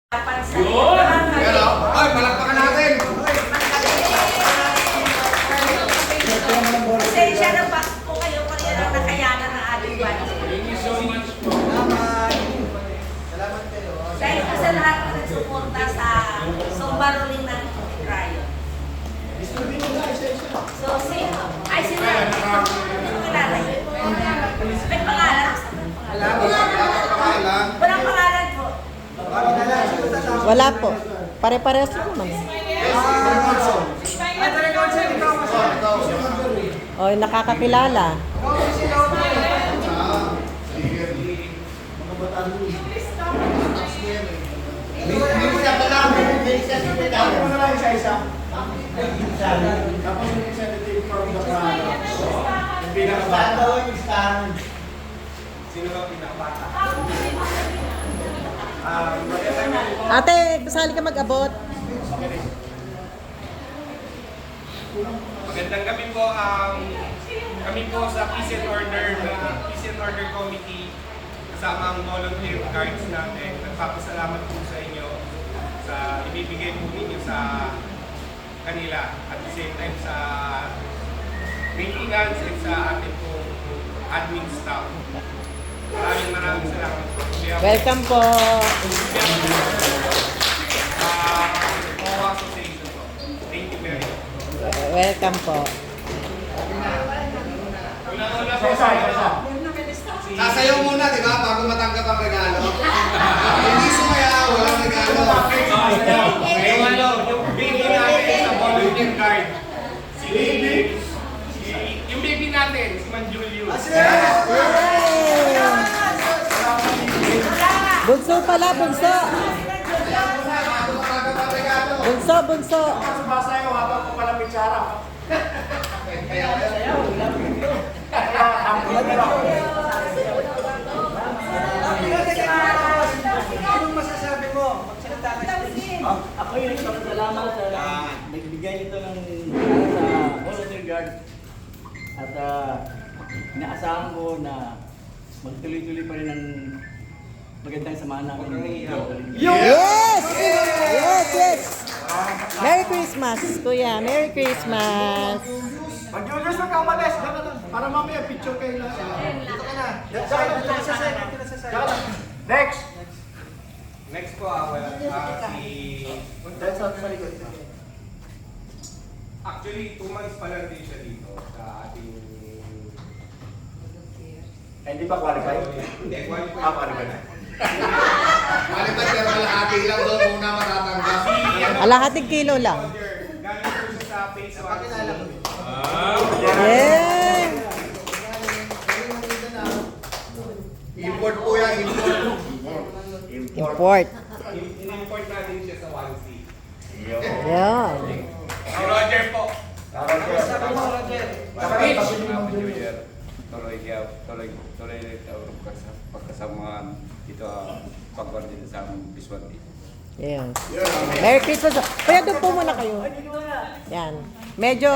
Yun! Pero, ay, palakpakan natin! Pasensya na pa po kayo kung yan ang nakayanan ng ating budget. Thank you so much po. Salamat kayo. Dahil po sa lahat na nagsuporta sa Sumbaroling ng Rayo. So, sino? Ay, sino? Kilala yun. May pangalan? Walang pangalan po. Wala po. Pare-parehas lang naman. O, nakakakilala. Sino ba pinakabata? Ate, kasali ka mag-abot. Magandang gabi po. Kami po sa Peace and Order Committee kasama ang volunteer guards natin. Nagpapasalamat po sa inyo sa ibibigay po ninyo sa kanila at the same time sa maintenance at sa ating pong admin staff. Maraming salamat po. Welcome po. Association po. Thank you very much. Welcome po. Una po sa Sasayaw muna, di ba? Bago matanggap ang regalo. Hindi sumaya, walang regalo. yung baby natin sa volunteer guard. Si Baby. Yung baby natin, si Man Julius. Bunso pala, bunso. Bago matanggap ang regalo. Bunso, bunso. Sumasayaw habang ko pala may tsara. Anong masasabi mo? Magsalita ka. Ako yung nagpapasalamat sa nagbigay nito ng sa volunteer guard at inaasahan ko na magtuloy-tuloy pa rin ang magandang samahan namin. Yes! Yes, yes. Merry Christmas, Kuya. Merry Christmas. Pag-Julius, wag kang umalis. Diyan ka lang. Para mamaya picture kayo lang. Dito ka na. Diyan ka na sa side. Next! Next po, si... Actually, 2 months pa lang din siya dito sa ating... Hindi pa qualified? Hindi, qualified. Qualified na. Malipad pero kalahati lang doon muna matatanggap. Alahating kilo lang. Galing po siya sa phase 1. Yeah! Import po yan, import. Import. In-import natin siya sa 1C. Yan. Si Roger po. Tuloy pagkasamaan ito pagwardin sa Biswan. Yes. Merry Christmas. Kaya doon po muna kayo. Yan. Medyo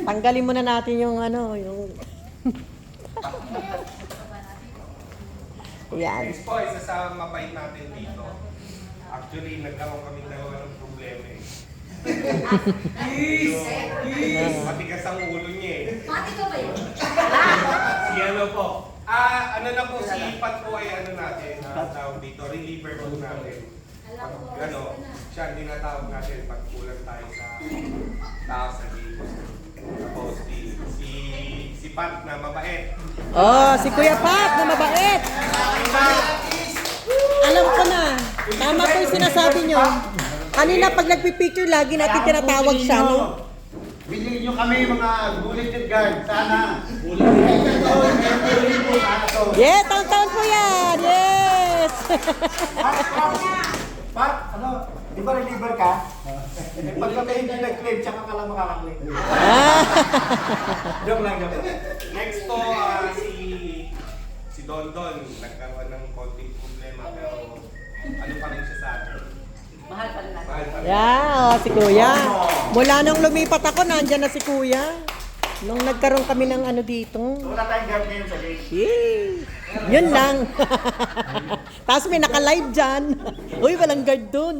tanggalin muna natin yung ano, yung... Yan. Next po, isa sa mabait natin dito. Actually, nagkaroon kami dalawa ng problema eh. Matigas ang ulo niya eh. Pati ka ba yun? Si ano po? Ano na po, si Pat po ay ano natin, tawag dito, reliever po natin. Pag siya ang dinatawag natin pag kulang tayo sa tao sa games. Tapos si Pat na mabait. Oh, si Kuya Pat na mabait. Alam ko na. Tama po yung sinasabi nyo. Kanina pag nagpipicture, lagi natin tinatawag siya, no? Bilhin nyo kami mga bulletin guard. Sana. Yeah, taon-taon po yan. Yes! Pat, ano? Di ba reliever ka? Pagka kayo hindi nag-claim, tsaka ka lang makaka-claim. Joke lang, joke lang. Next po, si Don Don, nagkaroon ng konting problema pero ano pa rin siya sa atin. Mahal pa rin natin. Mahal pa rin. Yeah, oh, si Kuya. Mula nung lumipat ako, nandyan na si Kuya. Nung nagkaroon kami ng ano dito. Wala tayong guard ngayon sa gate. Yay! Yun lang. Tapos may naka-live dyan. Uy, walang guard dun.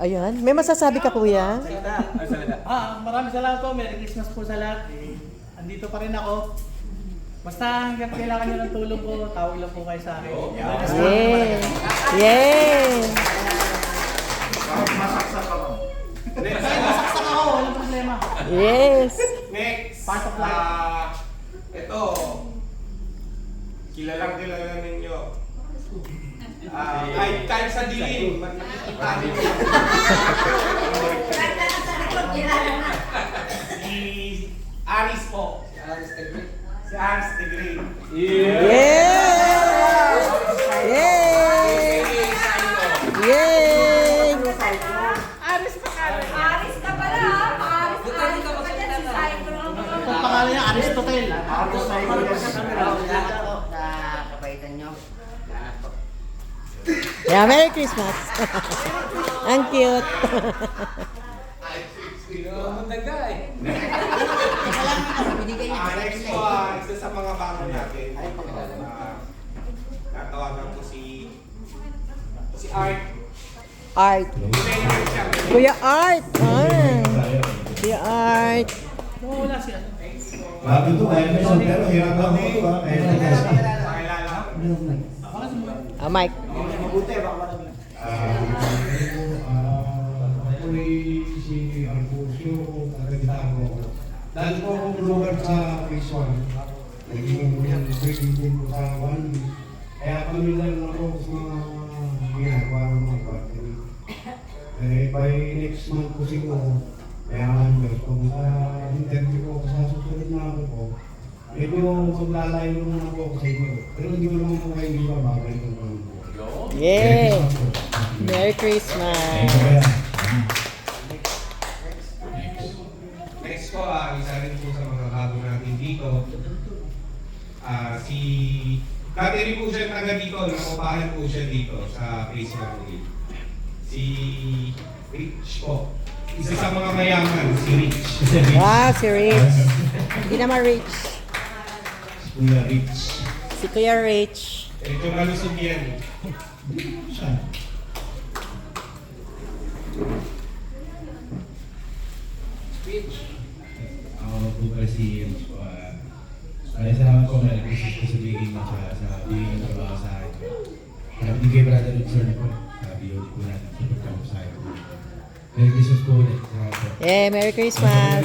Ayan. May masasabi ka, kuya? Maraming salamat po. Merry Christmas po sa lahat. Andito pa rin ako. Basta hanggang kailangan nyo ng tulong ko, tawag lang po kayo sa akin. Yeah. Yeah. Masaksak ako, walang problema. Yes. Next, Part of life. ito, kilalang kilala ninyo. Kahit sa dilim, makikita ninyo. Si Aris po. Si Aris the Great. Yeah. Yay! Yay! Aris ka pala, ha? Aris ka pa dyan, si Saito. Ang pangalan niya, Aristotle. Salamat po sa kabaitan nyo. Salamat po. Yeah, Merry Christmas. Ang cute. Binigay niya sa Next po, isa sa mga bago natin. Natawagan ko si Art. Art. Millennial siya. Kuya Art. Kuya Art. Wala siya. Bago ito, kaya may isang pero hirap ako ito ha. Kaya may kasi. Pakilala ko. Mike. Mabuti, baka marami. Ako'y si Arcusio, nagagita ko. Dahil po akong lugar sa phase 1. Naging breaking din ko sa 1. Kaya pamilyar na ako sa mga ginagawa ng mga battery. By next month po siguro, kaya kung sa interview ko sa susunod na ako po, medyo maglalayo naman ako sa inyo. Pero hindi ko naman po kayo hindi pa babalik ko naman po. Yay! Merry Christmas. Next ko, isa rin po sa mga bago natin dito. Dati rin po siya taga dito, nakupahan po siya dito sa Phase 1. Si Rich po. Isa sa mga mayaman, si Rich. Wow, si Rich. Hindi naman Rich. Kuya Rich. Si Kuya Rich. Ito malusog yan. Siya. Ako po pala si Rich po. Maraming salamat po na nag-isip ko sa biging mo sa biging ng trabaho sa akin. Sabi kay Brother Richard po, sabi yun po natin sa pagkamo sa akin. Merry Christmas po ulit. Salamat po. Yeah, Merry Christmas.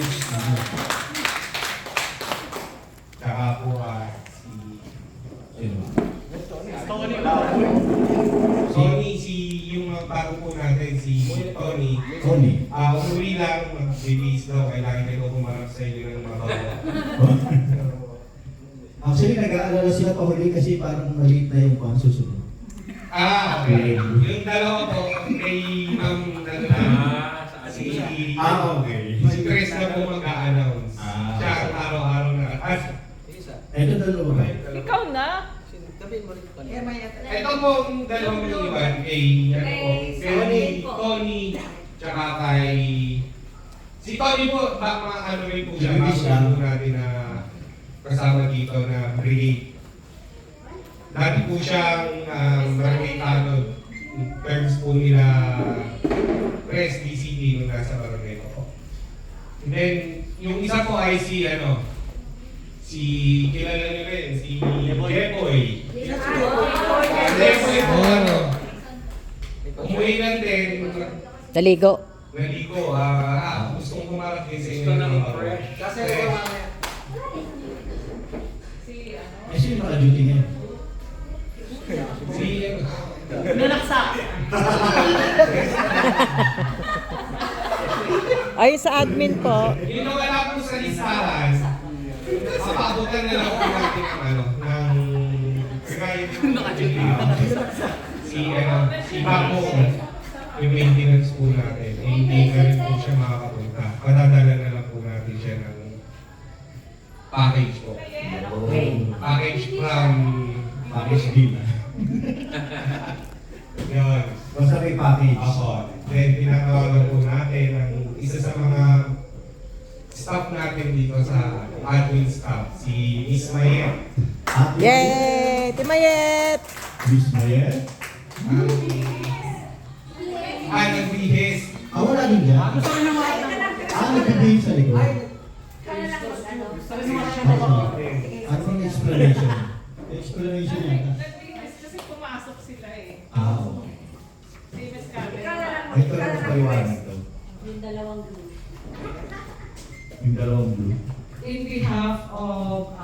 Tsaka po Sino? Tony, yung mga bago po natin, si Tony. Tony. Umuwi lang, mag-bibis daw, kailangan kayo kumarap sa inyo ng mga bago. Actually, nag-aalala sila pa huli kasi parang maliit na yung pang susunod. Okay. Yung dalawa po, kay Ma'am si okay. si Chris na po mag-a-announce. Siya ang araw-araw na. Ito dalawa ba? Ikaw na. Ito po ang dalawang iwan kay Tony, tsaka kay... Si Tony po, mga ano rin po siya, bago po natin na kasama dito na brigade. Dati po siyang barangay tanod. In terms po nila press DCD nung nasa barangay ko. And then, yung isa po ay si kilala niyo rin, si Jepoy. Jepoy po umuwi lang din. Naligo. Naligo, gusto kong kumarap din sa inyo. Kasi Eh, sino naka-duty ngayon? Si Nanaksak. Ay, sa admin po. yung wala po sa listahan, mapabutan na lang po natin ng si Paco, yung maintenance po natin, hindi na rin po siya makakapunta. Padadala na lang po natin siya ng package po. Package from Package deal. yun. Basta may package. Ako. Then pinatawagan po natin ang isa sa mga staff natin dito sa admin staff, si Miss Mayet. Yay! Timayet! Miss Mayet. Ay, nagbihis. Wala din yan. Nagbibihis sa likod. Ano ang explanation? Explanation yata. Kasi pumasok sila eh. Okay. Famous camera. Ito lang ang paliwanag to. Yung dalawang blue. Yung dalawang blue. In behalf of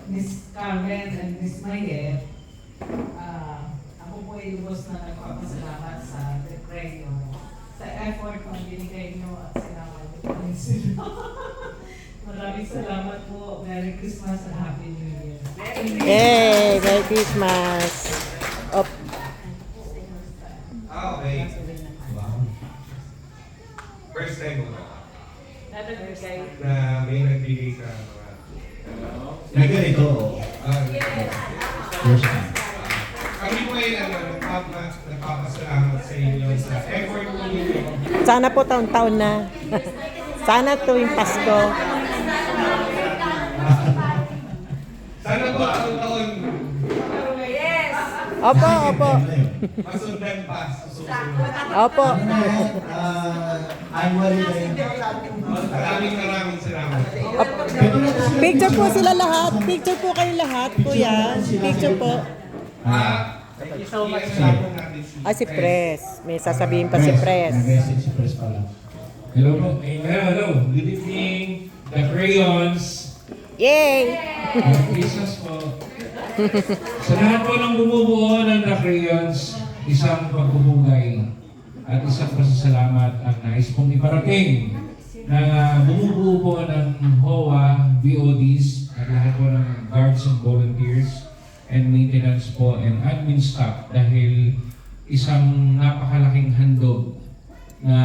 Miss Carmen and Miss Mayet, ako po ay lubos na nagpapasalamat sa Recreo sa effort na binigay nyo at sinama nyo po rin sila. Maraming salamat po. Merry Christmas and Happy New Year. Yay! Merry Christmas! Op. Okay. Wow. First time mo ba? Nagbigay. Na may nagbigay sa mga... Na ganito. First time. Kami po ay nagpapasalamat sa inyo sa effort ninyo. Sana po taon-taon na. Sana tuwing Pasko. Sana po taon-taon Yes! Opo, opo. masundan pa sa susunod. Opo. Ano na yan? Annually na yan. Maraming salamat. Picture po sila lahat. Picture po kayo lahat, kuya. Picture po. Thank you so much. Natin Si Pres. May sasabihin pa si Pres. Nag-message si Pres pala. Hello po. Hello. Good evening. The Crayons. Yay! Christmas po. Sa lahat po ng bumubuo ng The Crayons, isang pagpupugay at isang pasasalamat ang nais pong iparating na bumubuo po ng HOA, BODs, at lahat po ng guards and volunteers and maintenance po and admin staff dahil isang napakalaking handog na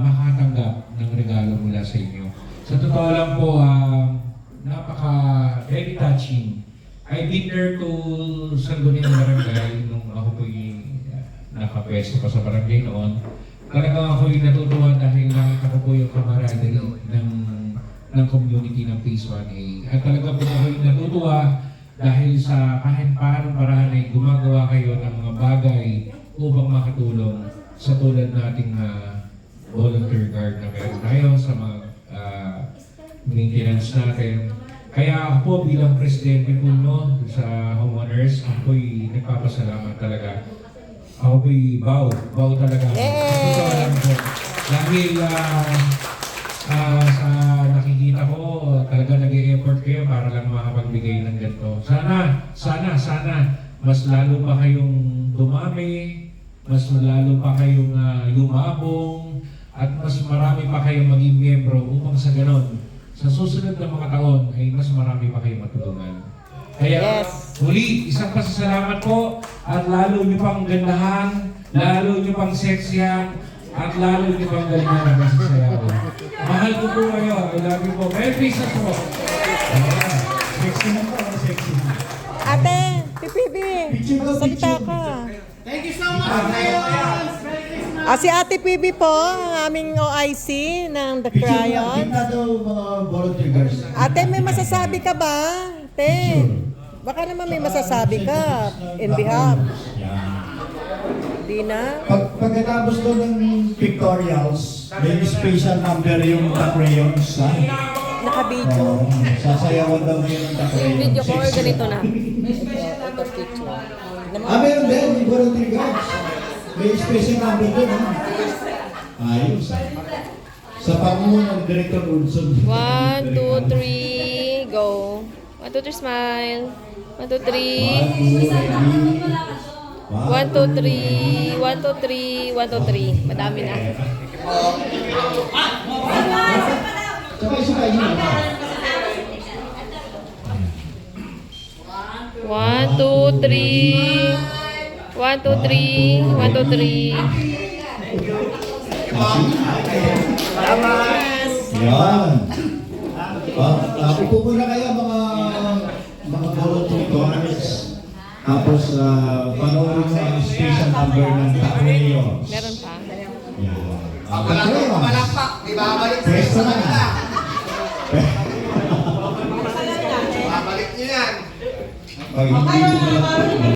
makatanggap ng regalo mula sa inyo. Sa totoo lang po, very touching. I've been there to Sangguniang Barangay nung ako po'y nakapwesto pa sa barangay noon. Talagang ako'y natutuwa dahil nakita ko po yung camaraderie ng community ng Phase 1A. At talaga po ako'y natutuwa dahil sa kahit paanong paraan ay gumagawa kayo ng mga bagay upang makatulong sa tulad nating volunteer guard na meron tayo sa mga maintenance natin. Kaya ako po bilang presidente po no, sa homeowners, ako po'y nagpapasalamat talaga. Ako po'y bow talaga. Yay! Dahil sa nakikita ko, talaga nag-e-effort kayo para lang makapagbigay ng ganito. Sana, mas lalo pa kayong dumami, mas lalo pa kayong lumabong, at mas marami pa kayong maging miyembro upang sa ganon, sa susunod na mga taon ay mas marami pa kayong matulungan. Kaya muli, isang pasasalamat po at lalo nyo pang gandahan, lalo nyo pang seksyan, at lalo nyo pang galingan ng sasayaw. Mahal ko po kayo. I love you po. Merry Christmas po. Sexy na po. Sexy na. Ate, Pipibi, salita ka. Thank you so much, Crayons! Merry Christmas! Si Ate Pibi po, ang aming OIC ng The Crayons. Kita daw mga volunteer guards. Ate, may masasabi ka ba? Ate, baka naman may masasabi ka in behalf. Di na? Pagkatapos doon ng pictorials, may special number yung The Crayons. Naka-video. Sasayawan daw ngayon ng The Crayons. Video ko or ganito na? Ito picture. Meron din, yung volunteer guards. May special number doon. Ayos. Sa pangunguna ng Director Olson. 1, 2, 3, go. 1, 2, 3, smile. 1, 2, 3. 1, 2, 3. 1, 2, 3. 1, 2, 3. Madami na. Sabay-sabay yun. 1, 2, 3. 1, 2, 3. 1, 2, 3. Yan. Upo muna kayo mga volunteer guards. Tapos panoorin mo ang station number ng The Crayons. Meron pa. Yan. Malakpak, di ba? Balik sa Pwesto na. Babalik niyo yan. Pag hindi mo